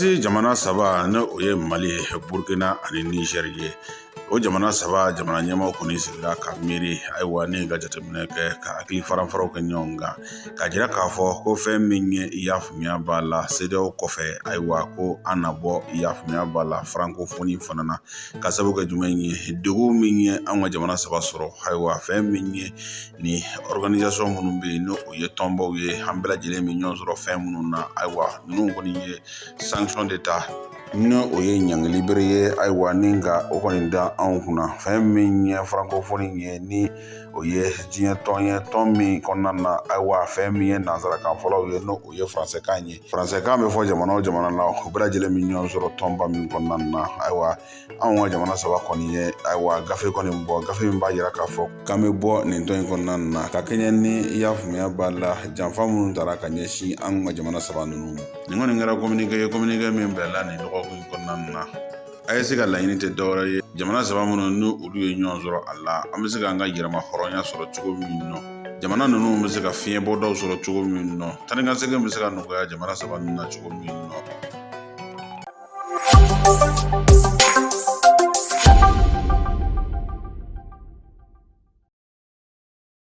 Faransi jamana saba ne o ye Mali, Burkina ani Niger ye. O jamana saba jamana ɲɛmaw kɔni sigira ka miiri ayiwa ne ka jateminɛ kɛ ka hakili faranfaraw kɛ ɲɔgɔn kan ka jira k'a fɔ ko fɛn min ye i y'a faamuya b'a la CEDEAO kɔfɛ ayiwa ko an na bɔ i y'a faamuya b'a la francophonie fana na ka sababu kɛ jumɛn ye degun min ye an ka jamana saba sɔrɔ ayiwa fɛn min ye ni organisation minnu bɛ yen n'o ye tɔnbaw ye an bɛɛ lajɛlen bɛ ɲɔgɔn sɔrɔ fɛn minnu na ayiwa ninnu kɔni ye sanction d'État ni o ye ɲangili bere ye ayiwa ni ka o kɔni da anw kunna fɛn min ye francophonie ye ni o ye diɲɛ tɔn ye tɔn min kɔnɔna na ayiwa fɛn min ye nanzarakan fɔlɔw ye n'o o ye faransɛkan ye faransɛkan bɛ fɔ jamana o jamana la o bɛɛ lajɛlen bɛ ɲɔgɔn sɔrɔ tɔnba min kɔnɔna na ayiwa anw ka jamana saba kɔni ye ayiwa gafe kɔni bɔ gafe min b'a yira k'a fɔ k'an bɛ bɔ nin tɔn in kɔnɔna na ka kɛɲɛ ni i y'a faamuya b'a la janfa minnu taara ka ɲɛsin an ka jamana saba ninnu nin kɔni kɛra communiqué min bilala nin dɔgɔkun kɔnɔna na a ye se ka laɲini tɛ dɔwɛrɛ ye jamana saba minnu ni olu ye ɲɔgɔn sɔrɔ a la an bɛ se k'an ka yɛrɛma hɔrɔnya sɔrɔ cogo min nɔ jamana ninnu bɛ se ka fiɲɛ bɔdaw sɔrɔ cogo min nɔ tani ka segin bɛ se ka nɔgɔya jamana saba ninnu na cogo min nɔ